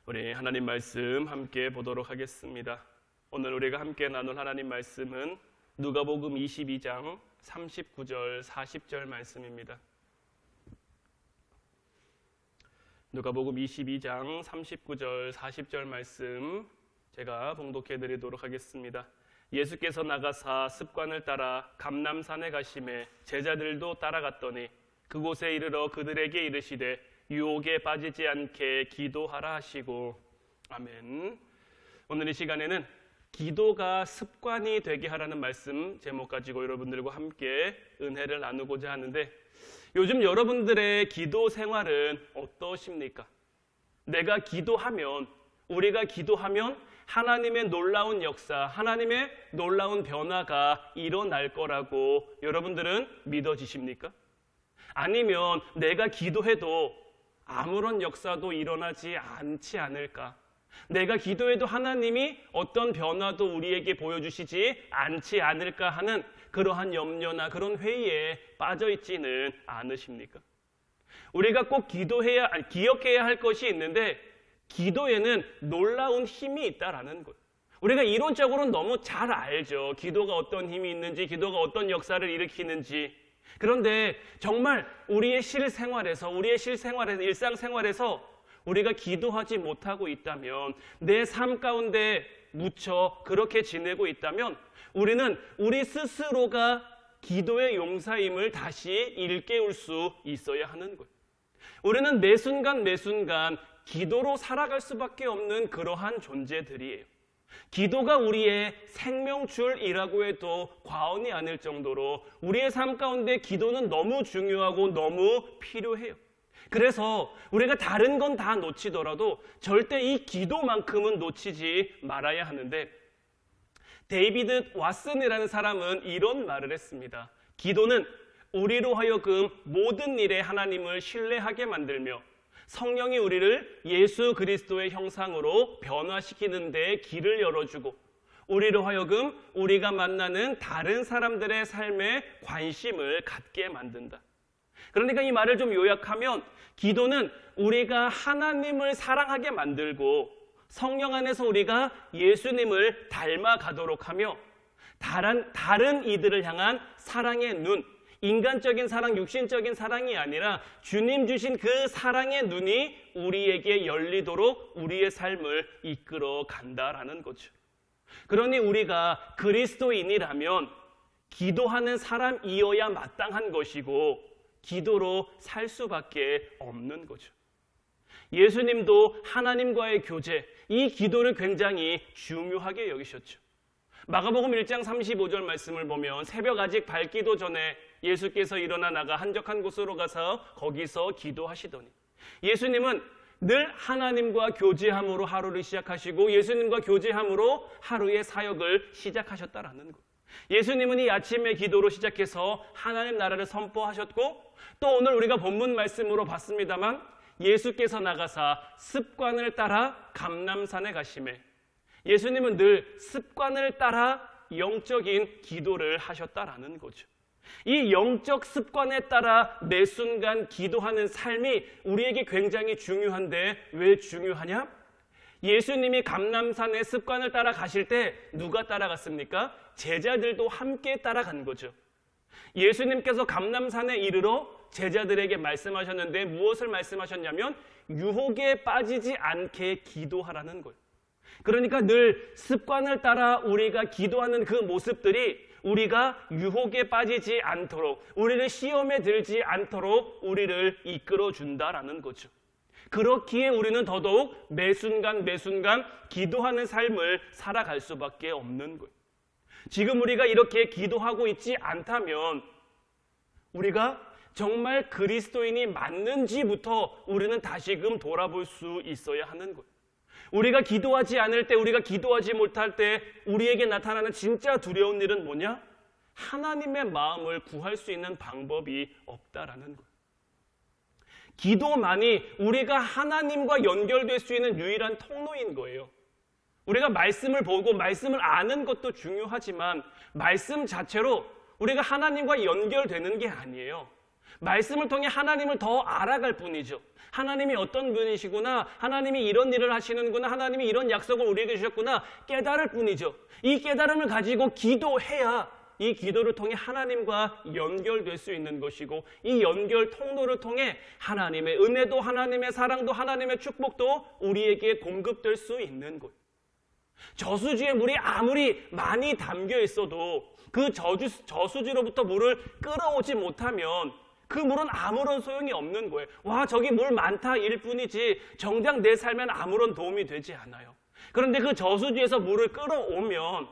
우리 하나님 말씀 함께 보도록 하겠습니다. 오늘 우리가 함께 나눌 하나님 말씀은 누가복음 22장 39절 40절 말씀입니다. 누가복음 22장 39절 40절 말씀 제가 봉독해 드리도록 하겠습니다. 예수께서 나가사 습관을 따라 감람산에 가시매 제자들도 따라갔더니 그곳에 이르러 그들에게 이르시되 유혹에 빠지지 않게 기도하라 하시고. 아멘. 오늘 이 시간에는 기도가 습관이 되게 하라는 말씀 제목 가지고 여러분들과 함께 은혜를 나누고자 하는데, 요즘 여러분들의 기도 생활은 어떠십니까? 내가 기도하면, 우리가 기도하면 하나님의 놀라운 역사, 하나님의 놀라운 변화가 일어날 거라고 여러분들은 믿어지십니까? 아니면 내가 기도해도 아무런 역사도 일어나지 않지 않을까? 내가 기도해도 하나님이 어떤 변화도 우리에게 보여주시지 않지 않을까 하는 그러한 염려나 그런 회의에 빠져 있지는 않으십니까? 우리가 꼭 기억해야 할 것이 있는데, 기도에는 놀라운 힘이 있다라는 거예요. 우리가 이론적으로는 너무 잘 알죠. 기도가 어떤 힘이 있는지, 기도가 어떤 역사를 일으키는지. 그런데 정말 우리의 실생활에서, 일상생활에서 우리가 기도하지 못하고 있다면, 내 삶 가운데 묻혀 그렇게 지내고 있다면, 우리는 우리 스스로가 기도의 용사임을 다시 일깨울 수 있어야 하는 거예요. 우리는 매 순간 기도로 살아갈 수밖에 없는 그러한 존재들이에요. 기도가 우리의 생명줄이라고 해도 과언이 아닐 정도로 우리의 삶 가운데 기도는 너무 중요하고 너무 필요해요. 그래서 우리가 다른 건 다 놓치더라도 절대 이 기도만큼은 놓치지 말아야 하는데, 데이비드 왓슨이라는 사람은 이런 말을 했습니다. 기도는 우리로 하여금 모든 일에 하나님을 신뢰하게 만들며 성령이 우리를 예수 그리스도의 형상으로 변화시키는 데 길을 열어주고, 우리로 하여금 우리가 만나는 다른 사람들의 삶에 관심을 갖게 만든다. 그러니까 이 말을 좀 요약하면, 기도는 우리가 하나님을 사랑하게 만들고 성령 안에서 우리가 예수님을 닮아가도록 하며, 다른 이들을 향한 사랑의 눈, 인간적인 사랑, 육신적인 사랑이 아니라 주님 주신 그 사랑의 눈이 우리에게 열리도록 우리의 삶을 이끌어 간다라는 거죠. 그러니 우리가 그리스도인이라면 기도하는 사람이어야 마땅한 것이고, 기도로 살 수밖에 없는 거죠. 예수님도 하나님과의 교제, 이 기도를 굉장히 중요하게 여기셨죠. 마가복음 1장 35절 말씀을 보면, 새벽 아직 밝기도 전에 예수께서 일어나 나가 한적한 곳으로 가서 거기서 기도하시더니, 예수님은 늘 하나님과 교제함으로 하루를 시작하시고 예수님과 교제함으로 하루의 사역을 시작하셨다라는 것. 예수님은 이 아침의 기도로 시작해서 하나님 나라를 선포하셨고, 또 오늘 우리가 본문 말씀으로 봤습니다만, 예수께서 나가사 습관을 따라 감람산에 가시매, 예수님은 늘 습관을 따라 영적인 기도를 하셨다라는 거죠. 이 영적 습관에 따라 매 순간 기도하는 삶이 우리에게 굉장히 중요한데, 왜 중요하냐? 예수님이 감람산의 습관을 따라 가실 때 누가 따라갔습니까? 제자들도 함께 따라간 거죠. 예수님께서 감람산에 이르러 제자들에게 말씀하셨는데, 무엇을 말씀하셨냐면 유혹에 빠지지 않게 기도하라는 거예요. 그러니까 늘 습관을 따라 우리가 기도하는 그 모습들이 우리가 유혹에 빠지지 않도록, 우리를 시험에 들지 않도록 우리를 이끌어 준다라는 거죠. 그렇기에 우리는 더더욱 매 순간 기도하는 삶을 살아갈 수밖에 없는 거예요. 지금 우리가 이렇게 기도하고 있지 않다면 우리가 정말 그리스도인이 맞는지부터 우리는 다시금 돌아볼 수 있어야 하는 거예요. 우리가 기도하지 않을 때, 우리가 기도하지 못할 때 우리에게 나타나는 진짜 두려운 일은 뭐냐? 하나님의 마음을 구할 수 있는 방법이 없다라는 거예요. 기도만이 우리가 하나님과 연결될 수 있는 유일한 통로인 거예요. 우리가 말씀을 보고 말씀을 아는 것도 중요하지만 말씀 자체로 우리가 하나님과 연결되는 게 아니에요. 말씀을 통해 하나님을 더 알아갈 뿐이죠. 하나님이 어떤 분이시구나, 하나님이 이런 일을 하시는구나, 하나님이 이런 약속을 우리에게 주셨구나 깨달을 뿐이죠. 이 깨달음을 가지고 기도해야 이 기도를 통해 하나님과 연결될 수 있는 것이고, 이 연결 통로를 통해 하나님의 은혜도, 하나님의 사랑도, 하나님의 축복도 우리에게 공급될 수 있는 것. 저수지에 물이 아무리 많이 담겨 있어도 그 저수지로부터 물을 끌어오지 못하면 그 물은 아무런 소용이 없는 거예요. 와, 저기 물 많다 일 뿐이지 정작 내 삶엔 아무런 도움이 되지 않아요. 그런데 그 저수지에서 물을 끌어오면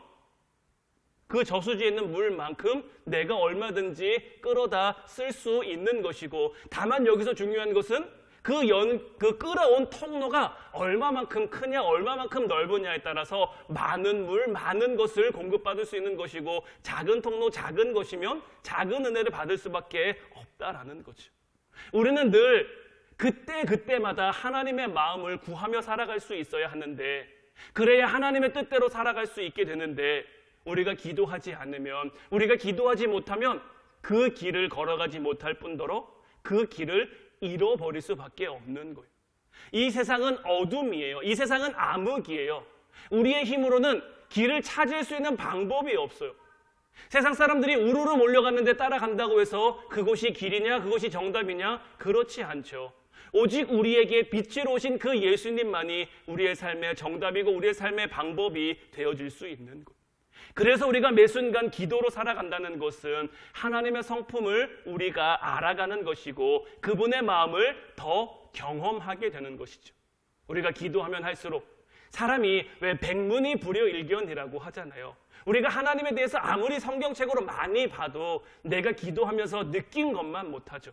그 저수지에 있는 물만큼 내가 얼마든지 끌어다 쓸 수 있는 것이고, 다만 여기서 중요한 것은 그 끌어온 통로가 얼마만큼 크냐, 얼마만큼 넓으냐에 따라서 많은 물, 많은 것을 공급받을 수 있는 것이고, 작은 통로, 작은 것이면 작은 은혜를 받을 수밖에 없다라는 거죠. 우리는 늘 그때마다 하나님의 마음을 구하며 살아갈 수 있어야 하는데, 그래야 하나님의 뜻대로 살아갈 수 있게 되는데, 우리가 기도하지 않으면, 우리가 기도하지 못하면 그 길을 걸어가지 못할 뿐더러 그 길을 잃어버릴 수밖에 없는 거예요. 이 세상은 어둠이에요. 이 세상은 암흑이에요. 우리의 힘으로는 길을 찾을 수 있는 방법이 없어요. 세상 사람들이 우르르 몰려갔는데 따라간다고 해서 그것이 길이냐, 그것이 정답이냐? 그렇지 않죠. 오직 우리에게 빛으로 오신 그 예수님만이 우리의 삶의 정답이고 우리의 삶의 방법이 되어질 수 있는 거예요. 그래서 우리가 매 순간 기도로 살아간다는 것은 하나님의 성품을 우리가 알아가는 것이고, 그분의 마음을 더 경험하게 되는 것이죠. 우리가 기도하면 할수록, 사람이 왜 백문이 불여일견이라고 하잖아요. 우리가 하나님에 대해서 아무리 성경책으로 많이 봐도 내가 기도하면서 느낀 것만 못하죠.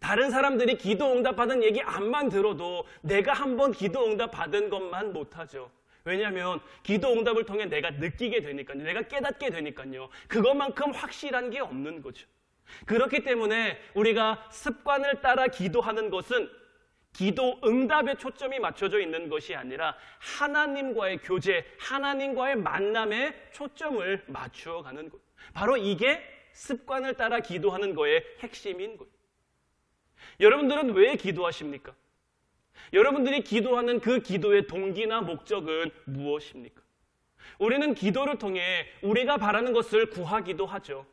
다른 사람들이 기도 응답받은 얘기 암만 들어도 내가 한번 기도 응답받은 것만 못하죠. 왜냐하면 기도 응답을 통해 내가 느끼게 되니까요. 내가 깨닫게 되니까요. 그것만큼 확실한 게 없는 거죠. 그렇기 때문에 우리가 습관을 따라 기도하는 것은 기도 응답에 초점이 맞춰져 있는 것이 아니라 하나님과의 교제, 하나님과의 만남에 초점을 맞추어 가는 것. 바로 이게 습관을 따라 기도하는 거의 핵심인 거예요. 여러분들은 왜 기도하십니까? 여러분들이 기도하는 그 기도의 동기나 목적은 무엇입니까? 우리는 기도를 통해 우리가 바라는 것을 구하기도 하죠.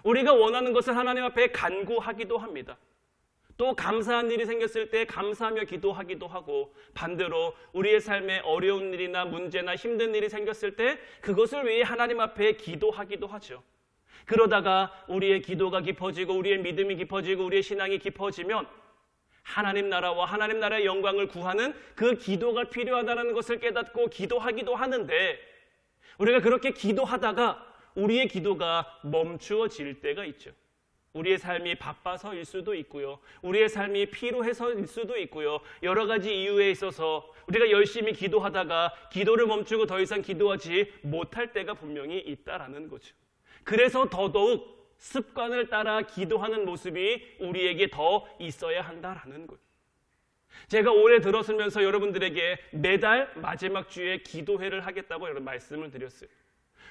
우리가 원하는 것을 하나님 앞에 간구하기도 합니다. 또 감사한 일이 생겼을 때 감사하며 기도하기도 하고, 반대로 우리의 삶에 어려운 일이나 문제나 힘든 일이 생겼을 때 그것을 위해 하나님 앞에 기도하기도 하죠. 그러다가 우리의 기도가 깊어지고 우리의 믿음이 깊어지고 우리의 신앙이 깊어지면 하나님 나라와 하나님 나라의 영광을 구하는 그 기도가 필요하다는 것을 깨닫고 기도하기도 하는데, 우리가 그렇게 기도하다가 우리의 기도가 멈추어질 때가 있죠. 우리의 삶이 바빠서일 수도 있고요. 우리의 삶이 피로해서일 수도 있고요. 여러 가지 이유에 있어서 우리가 열심히 기도하다가 기도를 멈추고 더 이상 기도하지 못할 때가 분명히 있다라는 거죠. 그래서 더더욱 습관을 따라 기도하는 모습이 우리에게 더 있어야 한다라는 거예요. 제가 올해 들었으면서 여러분들에게 매달 마지막 주에 기도회를 하겠다고 여러분 말씀을 드렸어요.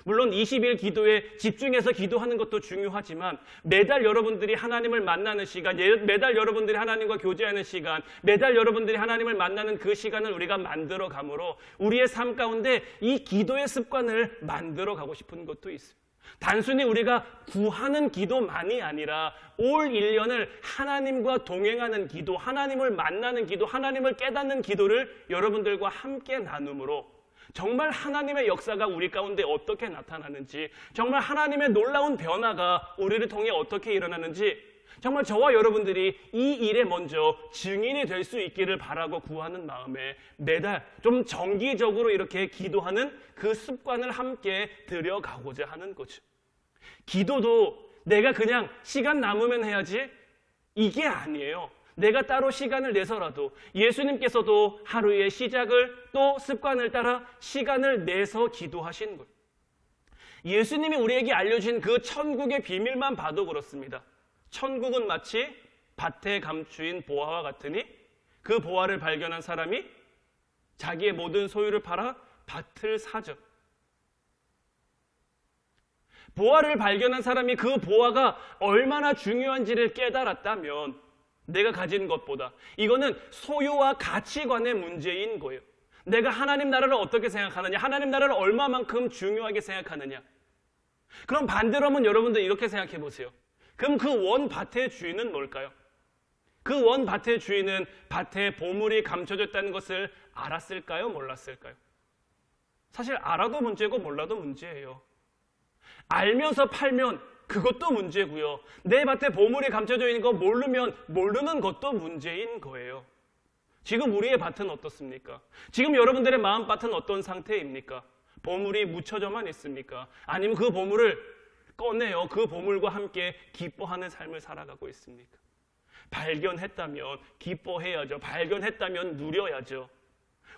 물론 20일 기도에 집중해서 기도하는 것도 중요하지만 매달 여러분들이 하나님을 만나는 시간, 매달 여러분들이 하나님과 교제하는 시간, 매달 여러분들이 하나님을 만나는 그 시간을 우리가 만들어 가므로 우리의 삶 가운데 이 기도의 습관을 만들어 가고 싶은 것도 있어요. 단순히 우리가 구하는 기도만이 아니라 올 1년을 하나님과 동행하는 기도, 하나님을 만나는 기도, 하나님을 깨닫는 기도를 여러분들과 함께 나눔으로 정말 하나님의 역사가 우리 가운데 어떻게 나타나는지, 정말 하나님의 놀라운 변화가 우리를 통해 어떻게 일어나는지, 정말 저와 여러분들이 이 일에 먼저 증인이 될 수 있기를 바라고 구하는 마음에 매달 좀 정기적으로 이렇게 기도하는 그 습관을 함께 들여가고자 하는 거죠. 기도도 내가 그냥 시간 남으면 해야지 이게 아니에요. 내가 따로 시간을 내서라도, 예수님께서도 하루의 시작을 또 습관을 따라 시간을 내서 기도하신 거예요. 예수님이 우리에게 알려준 그 천국의 비밀만 봐도 그렇습니다. 천국은 마치 밭에 감추인 보화와 같으니 그 보화를 발견한 사람이 자기의 모든 소유를 팔아 밭을 사죠. 보화를 발견한 사람이 그 보화가 얼마나 중요한지를 깨달았다면 내가 가진 것보다 이거는 소유와 가치관의 문제인 거예요. 내가 하나님 나라를 어떻게 생각하느냐, 하나님 나라를 얼마만큼 중요하게 생각하느냐. 그럼 반대로 하면 여러분들 이렇게 생각해 보세요. 그럼 그 원 밭의 주인은 뭘까요? 그 원 밭의 주인은 밭에 보물이 감춰졌다는 것을 알았을까요? 몰랐을까요? 사실 알아도 문제고 몰라도 문제예요. 알면서 팔면 그것도 문제고요. 내 밭에 보물이 감춰져 있는 거 모르면 모르는 것도 문제인 거예요. 지금 우리의 밭은 어떻습니까? 지금 여러분들의 마음밭은 어떤 상태입니까? 보물이 묻혀져만 있습니까? 아니면 그 보물을 꺼내요. 그 보물과 함께 기뻐하는 삶을 살아가고 있습니까? 발견했다면 기뻐해야죠. 발견했다면 누려야죠.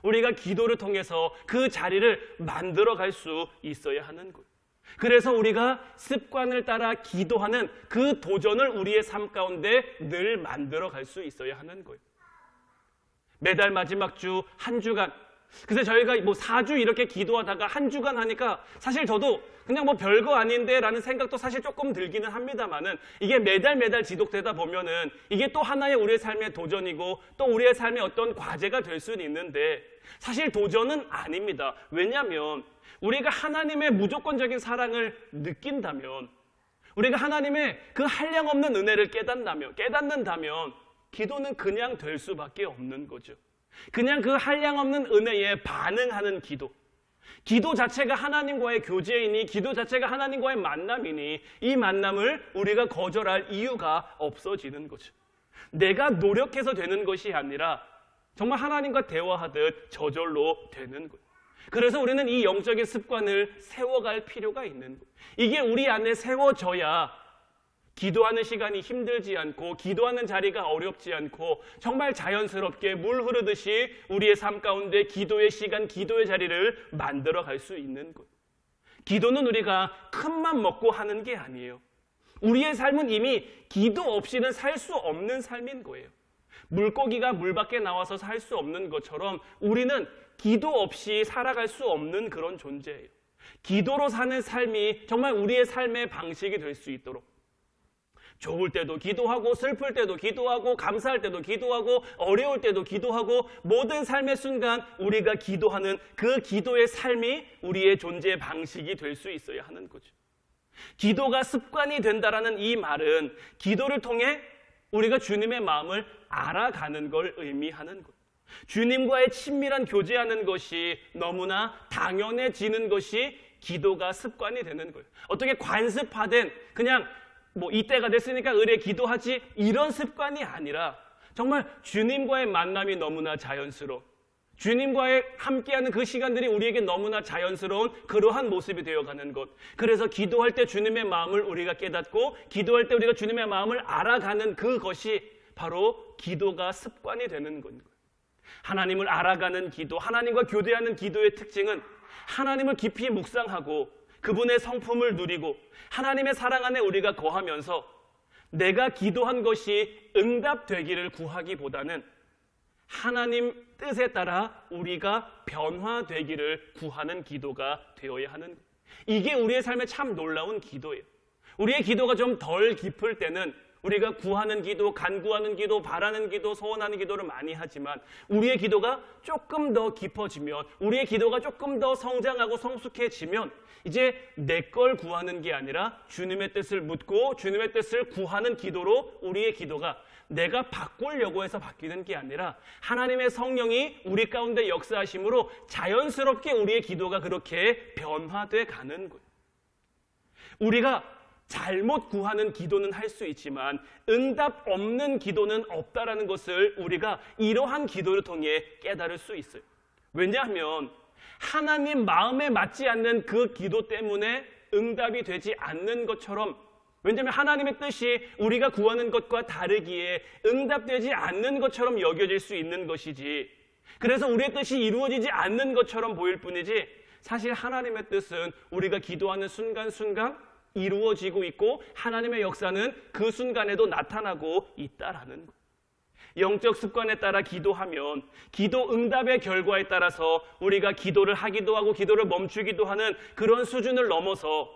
우리가 기도를 통해서 그 자리를 만들어갈 수 있어야 하는 거예요. 그래서 우리가 습관을 따라 기도하는 그 도전을 우리의 삶 가운데 늘 만들어갈 수 있어야 하는 거예요. 매달 마지막 주 한 주간, 그래서 저희가 4주 이렇게 기도하다가 한 주간 하니까 사실 저도 그냥 별거 아닌데 라는 생각도 사실 조금 들기는 합니다만은 이게 매달 지속되다 보면은 이게 또 하나의 우리의 삶의 도전이고 또 우리의 삶의 어떤 과제가 될 수는 있는데 사실 도전은 아닙니다. 왜냐하면 우리가 하나님의 무조건적인 사랑을 느낀다면, 우리가 하나님의 그 한량없는 은혜를 깨닫는다면 기도는 그냥 될 수밖에 없는 거죠. 그냥 그 한량없는 은혜에 반응하는 기도 자체가 하나님과의 교제이니, 기도 자체가 하나님과의 만남이니 이 만남을 우리가 거절할 이유가 없어지는 거죠. 내가 노력해서 되는 것이 아니라 정말 하나님과 대화하듯 저절로 되는 거예요. 그래서 우리는 이 영적인 습관을 세워갈 필요가 있는 거예요. 이게 우리 안에 세워져야 기도하는 시간이 힘들지 않고 기도하는 자리가 어렵지 않고 정말 자연스럽게 물 흐르듯이 우리의 삶 가운데 기도의 시간, 기도의 자리를 만들어갈 수 있는 거예요. 기도는 우리가 큰맘 먹고 하는 게 아니에요. 우리의 삶은 이미 기도 없이는 살 수 없는 삶인 거예요. 물고기가 물 밖에 나와서 살 수 없는 것처럼 우리는 기도 없이 살아갈 수 없는 그런 존재예요. 기도로 사는 삶이 정말 우리의 삶의 방식이 될 수 있도록 좋을 때도 기도하고 슬플 때도 기도하고 감사할 때도 기도하고 어려울 때도 기도하고 모든 삶의 순간 우리가 기도하는 그 기도의 삶이 우리의 존재 방식이 될 수 있어야 하는 거죠. 기도가 습관이 된다라는 이 말은 기도를 통해 우리가 주님의 마음을 알아가는 걸 의미하는 거예요. 주님과의 친밀한 교제하는 것이 너무나 당연해지는 것이 기도가 습관이 되는 거예요. 어떻게 관습화된 그냥 이때가 됐으니까 의뢰 기도하지 이런 습관이 아니라 정말 주님과의 만남이 너무나 자연스러운, 주님과의 함께하는 그 시간들이 우리에게 너무나 자연스러운 그러한 모습이 되어가는 것. 그래서 기도할 때 주님의 마음을 우리가 깨닫고 기도할 때 우리가 주님의 마음을 알아가는 그것이 바로 기도가 습관이 되는 거예요. 하나님을 알아가는 기도, 하나님과 교대하는 기도의 특징은 하나님을 깊이 묵상하고 그분의 성품을 누리고 하나님의 사랑 안에 우리가 거하면서 내가 기도한 것이 응답되기를 구하기보다는 하나님 뜻에 따라 우리가 변화되기를 구하는 기도가 되어야 하는 거예요. 이게 우리의 삶에 참 놀라운 기도예요. 우리의 기도가 좀 덜 깊을 때는 우리가 구하는 기도, 간구하는 기도, 바라는 기도, 소원하는 기도를 많이 하지만 우리의 기도가 조금 더 깊어지면, 우리의 기도가 조금 더 성장하고 성숙해지면 이제 내 걸 구하는 게 아니라 주님의 뜻을 묻고 주님의 뜻을 구하는 기도로 우리의 기도가 내가 바꾸려고 해서 바뀌는 게 아니라 하나님의 성령이 우리 가운데 역사하심으로 자연스럽게 우리의 기도가 그렇게 변화돼 가는 거예요. 우리가 잘못 구하는 기도는 할 수 있지만 응답 없는 기도는 없다라는 것을 우리가 이러한 기도를 통해 깨달을 수 있어요. 왜냐하면 하나님 마음에 맞지 않는 그 기도 때문에 응답이 되지 않는 것처럼, 왜냐하면 하나님의 뜻이 우리가 구하는 것과 다르기에 응답되지 않는 것처럼 여겨질 수 있는 것이지, 그래서 우리의 뜻이 이루어지지 않는 것처럼 보일 뿐이지 사실 하나님의 뜻은 우리가 기도하는 순간순간 이루어지고 있고 하나님의 역사는 그 순간에도 나타나고 있다라는 거예요. 영적 습관에 따라 기도하면 기도 응답의 결과에 따라서 우리가 기도를 하기도 하고 기도를 멈추기도 하는 그런 수준을 넘어서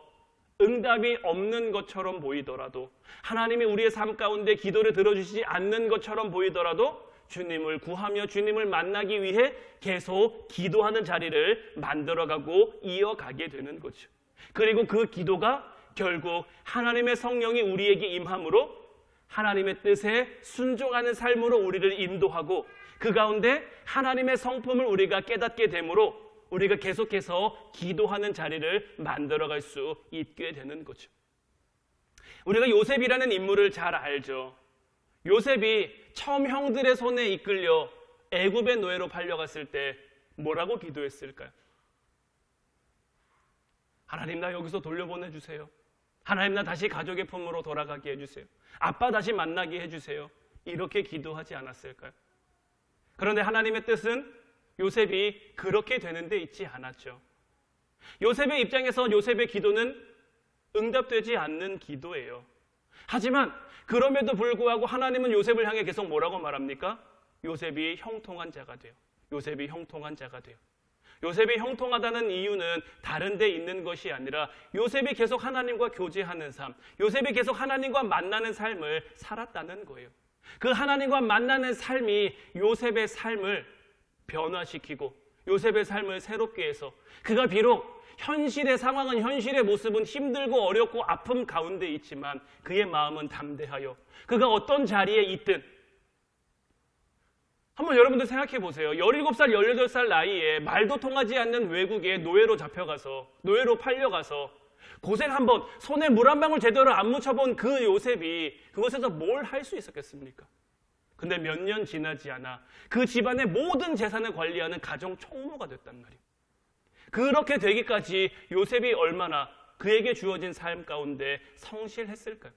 응답이 없는 것처럼 보이더라도, 하나님이 우리의 삶 가운데 기도를 들어주시지 않는 것처럼 보이더라도 주님을 구하며 주님을 만나기 위해 계속 기도하는 자리를 만들어가고 이어가게 되는 거죠. 그리고 그 기도가 결국 하나님의 성령이 우리에게 임함으로 하나님의 뜻에 순종하는 삶으로 우리를 인도하고, 그 가운데 하나님의 성품을 우리가 깨닫게 되므로 우리가 계속해서 기도하는 자리를 만들어갈 수 있게 되는 거죠. 우리가 요셉이라는 인물을 잘 알죠. 요셉이 처음 형들의 손에 이끌려 애굽의 노예로 팔려갔을 때 뭐라고 기도했을까요? 하나님, 나 여기서 돌려보내주세요. 하나님, 나 다시 가족의 품으로 돌아가게 해주세요. 아빠 다시 만나게 해주세요. 이렇게 기도하지 않았을까요? 그런데 하나님의 뜻은 요셉이 그렇게 되는 데 있지 않았죠. 요셉의 입장에서 요셉의 기도는 응답되지 않는 기도예요. 하지만 그럼에도 불구하고 하나님은 요셉을 향해 계속 뭐라고 말합니까? 요셉이 형통한 자가 돼요. 요셉이 형통한 자가 돼요. 요셉이 형통하다는 이유는 다른 데 있는 것이 아니라 요셉이 계속 하나님과 교제하는 삶, 요셉이 계속 하나님과 만나는 삶을 살았다는 거예요. 그 하나님과 만나는 삶이 요셉의 삶을 변화시키고 요셉의 삶을 새롭게 해서, 그가 비록 현실의 상황은, 현실의 모습은 힘들고 어렵고 아픔 가운데 있지만 그의 마음은 담대하여 그가 어떤 자리에 있든, 한번 여러분들 생각해 보세요. 17살, 18살 나이에 말도 통하지 않는 외국에 노예로 잡혀가서, 노예로 팔려가서 고생 한번, 손에 물 한 방울 제대로 안 묻혀본 그 요셉이 그곳에서 뭘 할 수 있었겠습니까? 근데 몇 년 지나지 않아 그 집안의 모든 재산을 관리하는 가정 총무가 됐단 말이에요. 그렇게 되기까지 요셉이 얼마나 그에게 주어진 삶 가운데 성실했을까요?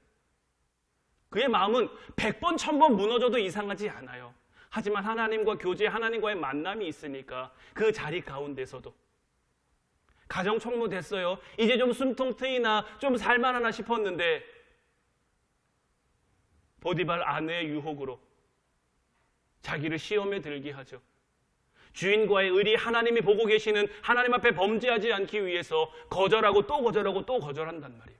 그의 마음은 100번, 1000번 무너져도 이상하지 않아요. 하지만 하나님과 교제, 하나님과의 만남이 있으니까 그 자리 가운데서도 가정 총무 됐어요. 이제 좀 숨통 트이나 좀 살만하나 싶었는데 보디발 아내의 유혹으로 자기를 시험에 들게 하죠. 주인과의 의리, 하나님이 보고 계시는 하나님 앞에 범죄하지 않기 위해서 거절하고 또 거절하고 또 거절한단 말이에요.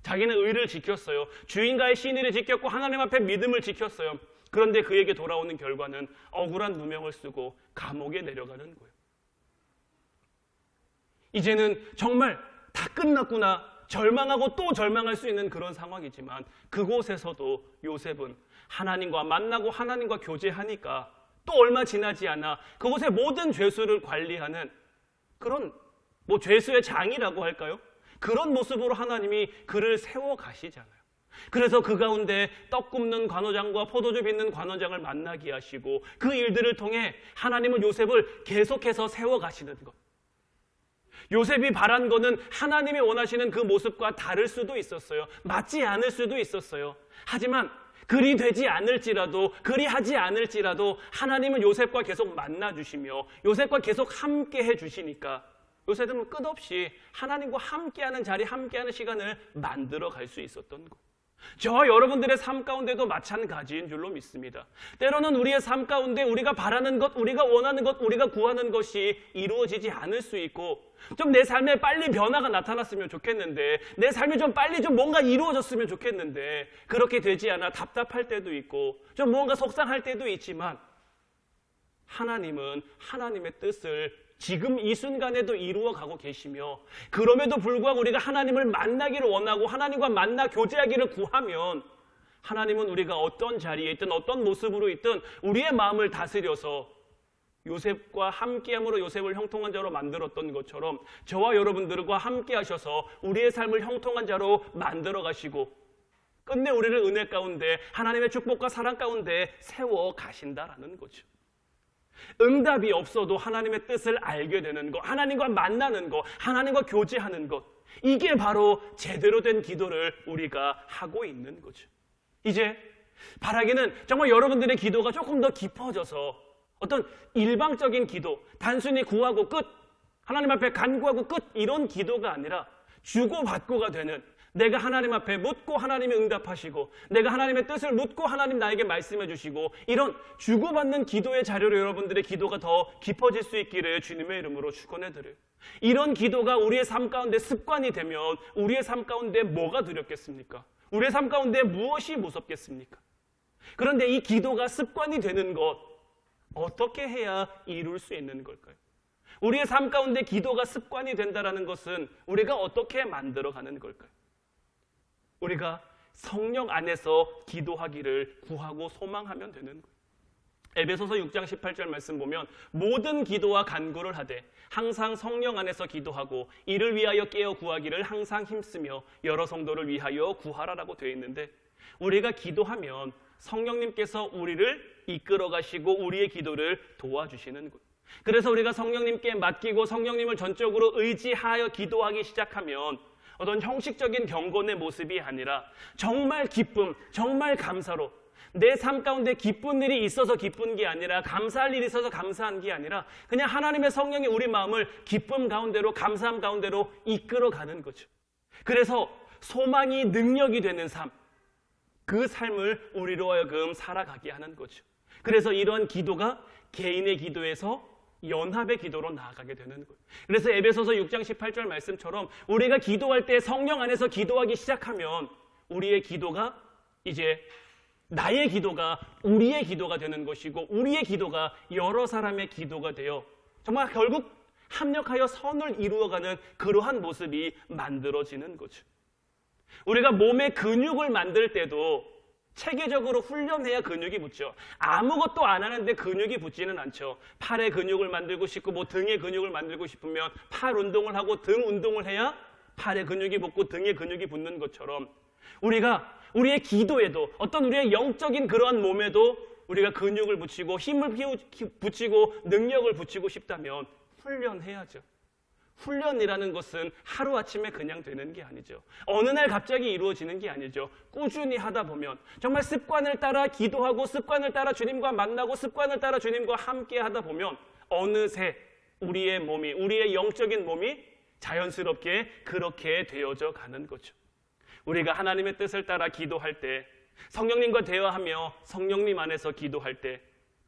자기는 의를 지켰어요. 주인과의 신의를 지켰고 하나님 앞에 믿음을 지켰어요. 그런데 그에게 돌아오는 결과는 억울한 누명을 쓰고 감옥에 내려가는 거예요. 이제는 정말 다 끝났구나, 절망하고 또 절망할 수 있는 그런 상황이지만 그곳에서도 요셉은 하나님과 만나고 하나님과 교제하니까 또 얼마 지나지 않아 그곳의 모든 죄수를 관리하는 그런 죄수의 장이라고 할까요? 그런 모습으로 하나님이 그를 세워 가시잖아요. 그래서 그 가운데 떡 굽는 관원장과 포도주 빚는 관원장을 만나게 하시고 그 일들을 통해 하나님은 요셉을 계속해서 세워 가시는 것. 요셉이 바란 거는 하나님이 원하시는 그 모습과 다를 수도 있었어요. 맞지 않을 수도 있었어요. 하지만 그리 되지 않을지라도, 그리 하지 않을지라도 하나님은 요셉과 계속 만나주시며 요셉과 계속 함께 해주시니까 요셉은 끝없이 하나님과 함께하는 자리, 함께하는 시간을 만들어 갈 수 있었던 것. 저와 여러분들의 삶 가운데도 마찬가지인 줄로 믿습니다. 때로는 우리의 삶 가운데 우리가 바라는 것, 우리가 원하는 것, 우리가 구하는 것이 이루어지지 않을 수 있고, 좀 내 삶에 빨리 변화가 나타났으면 좋겠는데, 내 삶이 좀 빨리 좀 뭔가 이루어졌으면 좋겠는데 그렇게 되지 않아 답답할 때도 있고 좀 뭔가 속상할 때도 있지만 하나님은 하나님의 뜻을 지금 이 순간에도 이루어가고 계시며, 그럼에도 불구하고 우리가 하나님을 만나기를 원하고 하나님과 만나 교제하기를 구하면 하나님은 우리가 어떤 자리에 있든 어떤 모습으로 있든 우리의 마음을 다스려서 요셉과 함께함으로 요셉을 형통한 자로 만들었던 것처럼 저와 여러분들과 함께 하셔서 우리의 삶을 형통한 자로 만들어 가시고 끝내 우리를 은혜 가운데 하나님의 축복과 사랑 가운데 세워 가신다라는 거죠. 응답이 없어도 하나님의 뜻을 알게 되는 것, 하나님과 만나는 것, 하나님과 교제하는 것, 이게 바로 제대로 된 기도를 우리가 하고 있는 거죠. 이제 바라기는 정말 여러분들의 기도가 조금 더 깊어져서 어떤 일방적인 기도, 단순히 구하고 끝, 하나님 앞에 간구하고 끝, 이런 기도가 아니라 주고받고가 되는, 내가 하나님 앞에 묻고 하나님이 응답하시고, 내가 하나님의 뜻을 묻고 하나님 나에게 말씀해 주시고, 이런 주고받는 기도의 자료로 여러분들의 기도가 더 깊어질 수 있기를 주님의 이름으로 축원해드려요. 이런 기도가 우리의 삶 가운데 습관이 되면 우리의 삶 가운데 뭐가 두렵겠습니까? 우리의 삶 가운데 무엇이 무섭겠습니까? 그런데 이 기도가 습관이 되는 것, 어떻게 해야 이룰 수 있는 걸까요? 우리의 삶 가운데 기도가 습관이 된다는 것은 우리가 어떻게 만들어가는 걸까요? 우리가 성령 안에서 기도하기를 구하고 소망하면 되는 거예요. 에베소서 6장 18절 말씀 보면 모든 기도와 간구를 하되 항상 성령 안에서 기도하고 이를 위하여 깨어 구하기를 항상 힘쓰며 여러 성도를 위하여 구하라라고 되어 있는데, 우리가 기도하면 성령님께서 우리를 이끌어 가시고 우리의 기도를 도와주시는 거예요. 그래서 우리가 성령님께 맡기고 성령님을 전적으로 의지하여 기도하기 시작하면 어떤 형식적인 경건의 모습이 아니라 정말 기쁨, 정말 감사로, 내 삶 가운데 기쁜 일이 있어서 기쁜 게 아니라, 감사할 일이 있어서 감사한 게 아니라 그냥 하나님의 성령이 우리 마음을 기쁨 가운데로, 감사함 가운데로 이끌어가는 거죠. 그래서 소망이 능력이 되는 삶, 그 삶을 우리로 하여금 살아가게 하는 거죠. 그래서 이런 기도가 개인의 기도에서 연합의 기도로 나아가게 되는 거예요. 그래서 에베소서 6장 18절 말씀처럼 우리가 기도할 때 성령 안에서 기도하기 시작하면 우리의 기도가 이제 나의 기도가 우리의 기도가 되는 것이고, 우리의 기도가 여러 사람의 기도가 되어 정말 결국 합력하여 선을 이루어가는 그러한 모습이 만들어지는 거죠. 우리가 몸의 근육을 만들 때도 체계적으로 훈련해야 근육이 붙죠. 아무것도 안 하는데 근육이 붙지는 않죠. 팔의 근육을 만들고 싶고 등의 근육을 만들고 싶으면 팔 운동을 하고 등 운동을 해야 팔의 근육이 붙고 등의 근육이 붙는 것처럼, 우리가 우리의 기도에도, 어떤 우리의 영적인 그러한 몸에도 우리가 근육을 붙이고 힘을 붙이고 능력을 붙이고 싶다면 훈련해야죠. 훈련이라는 것은 하루아침에 그냥 되는 게 아니죠. 어느 날 갑자기 이루어지는 게 아니죠. 꾸준히 하다 보면, 정말 습관을 따라 기도하고 습관을 따라 주님과 만나고 습관을 따라 주님과 함께 하다 보면 어느새 우리의 몸이, 우리의 영적인 몸이 자연스럽게 그렇게 되어져 가는 거죠. 우리가 하나님의 뜻을 따라 기도할 때, 성령님과 대화하며 성령님 안에서 기도할 때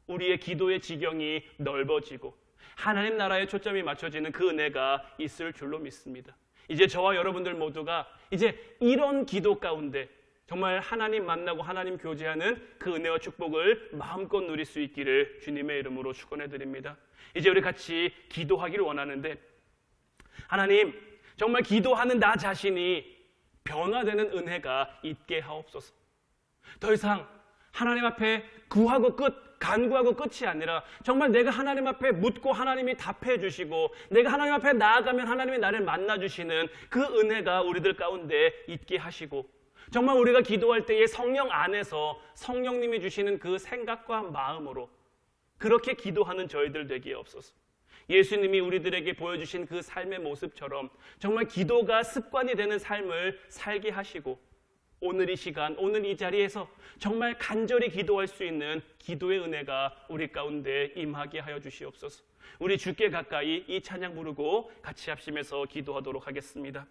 우리의 기도의 지경이 넓어지고 하나님 나라에 초점이 맞춰지는 그 은혜가 있을 줄로 믿습니다. 이제 저와 여러분들 모두가 이제 이런 기도 가운데 정말 하나님 만나고 하나님 교제하는 그 은혜와 축복을 마음껏 누릴 수 있기를 주님의 이름으로 축원해 드립니다. 이제 우리 같이 기도하기를 원하는데, 하나님, 정말 기도하는 나 자신이 변화되는 은혜가 있게 하옵소서. 더 이상 하나님 앞에 구하고 간구하고 끝이 아니라 정말 내가 하나님 앞에 묻고 하나님이 답해 주시고, 내가 하나님 앞에 나아가면 하나님이 나를 만나 주시는 그 은혜가 우리들 가운데 있게 하시고, 정말 우리가 기도할 때에 성령 안에서 성령님이 주시는 그 생각과 마음으로 그렇게 기도하는 저희들 되게 없어서, 예수님이 우리들에게 보여주신 그 삶의 모습처럼 정말 기도가 습관이 되는 삶을 살게 하시고, 오늘 이 시간, 오늘 이 자리에서 정말 간절히 기도할 수 있는 기도의 은혜가 우리 가운데 임하게 하여 주시옵소서. 우리 주께 가까이 이 찬양 부르고 같이 합심해서 기도하도록 하겠습니다.